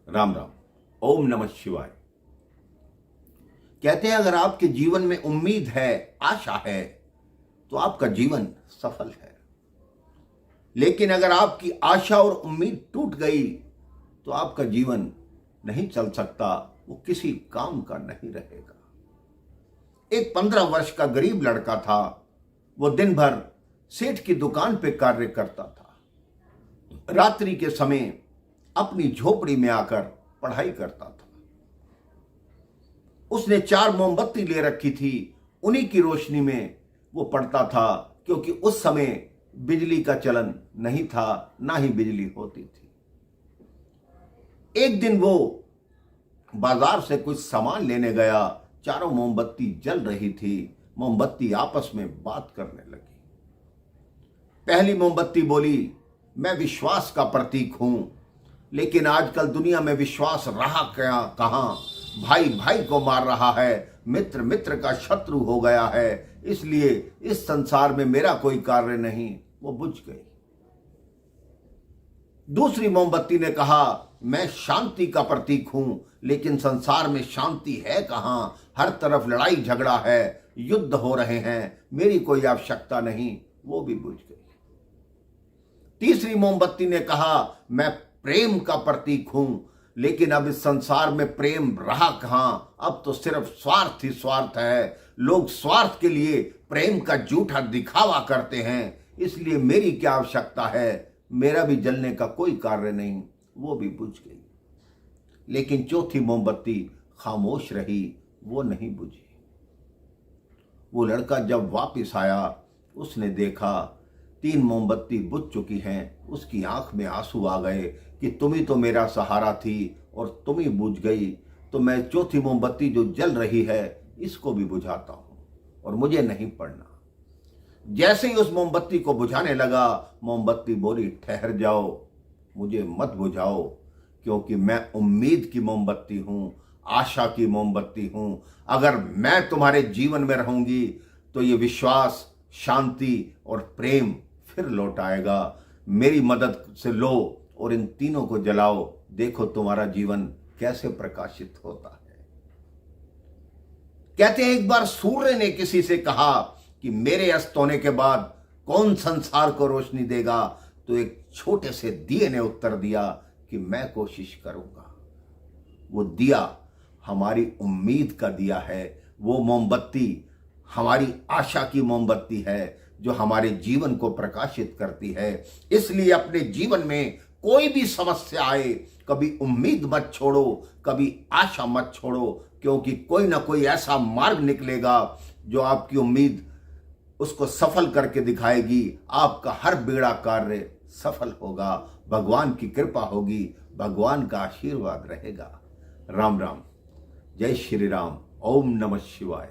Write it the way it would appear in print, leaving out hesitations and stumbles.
राम राम। ओम नमः शिवाय। कहते हैं अगर आपके जीवन में उम्मीद है, आशा है, तो आपका जीवन सफल है। लेकिन अगर आपकी आशा और उम्मीद टूट गई तो आपका जीवन नहीं चल सकता, वो किसी काम का नहीं रहेगा। एक 15 वर्ष का गरीब लड़का था। वो दिन भर सेठ की दुकान पे कार्य करता था। रात्रि के समय अपनी झोपड़ी में आकर पढ़ाई करता था। उसने 4 मोमबत्ती ले रखी थी। उन्हीं की रोशनी में वो पढ़ता था, क्योंकि उस समय बिजली का चलन नहीं था, ना ही बिजली होती थी। एक दिन वो बाजार से कुछ सामान लेने गया। चारों मोमबत्ती जल रही थी। मोमबत्ती आपस में बात करने लगी। पहली मोमबत्ती बोली, मैं विश्वास का प्रतीक हूं, लेकिन आजकल दुनिया में विश्वास रहा क्या कहां। भाई भाई को मार रहा है, मित्र मित्र का शत्रु हो गया है, इसलिए इस संसार में मेरा कोई कार्य नहीं। वो बुझ गई। दूसरी मोमबत्ती ने कहा, मैं शांति का प्रतीक हूं, लेकिन संसार में शांति है कहां। हर तरफ लड़ाई झगड़ा है, युद्ध हो रहे हैं, मेरी कोई आवश्यकता नहीं। वो भी बुझ गई। तीसरी मोमबत्ती ने कहा, मैं प्रेम का प्रतीक हूं, लेकिन अब इस संसार में प्रेम रहा कहां। अब तो सिर्फ स्वार्थ ही स्वार्थ है। लोग स्वार्थ के लिए प्रेम का झूठा दिखावा करते हैं, इसलिए मेरी क्या आवश्यकता है, मेरा भी जलने का कोई कार्य नहीं। वो भी बुझ गई। लेकिन चौथी मोमबत्ती खामोश रही, वो नहीं बुझी। वो लड़का जब वापस आया, उसने देखा 3 मोमबत्ती बुझ चुकी हैं। उसकी आंख में आंसू आ गए कि तुम ही तो मेरा सहारा थी और तुम ही बुझ गई, तो मैं चौथी मोमबत्ती जो जल रही है इसको भी बुझाता हूं और मुझे नहीं पढ़ना। जैसे ही उस मोमबत्ती को बुझाने लगा, मोमबत्ती बोली, ठहर जाओ, मुझे मत बुझाओ, क्योंकि मैं उम्मीद की मोमबत्ती हूं, आशा की मोमबत्ती हूं। अगर मैं तुम्हारे जीवन में रहूंगी तो ये विश्वास, शांति और प्रेम फिर लौट आएगा। मेरी मदद से लो और इन तीनों को जलाओ, देखो तुम्हारा जीवन कैसे प्रकाशित होता है। कहते हैं एक बार सूर्य ने किसी से कहा कि मेरे अस्त होने के बाद कौन संसार को रोशनी देगा, तो एक छोटे से दिए ने उत्तर दिया कि मैं कोशिश करूंगा। वो दिया हमारी उम्मीद का दिया है। वो मोमबत्ती हमारी आशा की मोमबत्ती है, जो हमारे जीवन को प्रकाशित करती है। इसलिए अपने जीवन में कोई भी समस्या आए, कभी उम्मीद मत छोड़ो, कभी आशा मत छोड़ो, क्योंकि कोई ना कोई ऐसा मार्ग निकलेगा जो आपकी उम्मीद उसको सफल करके दिखाएगी। आपका हर बेड़ा कार्य सफल होगा। भगवान की कृपा होगी, भगवान का आशीर्वाद रहेगा। राम राम। जय श्री राम। ओम नमः शिवाय।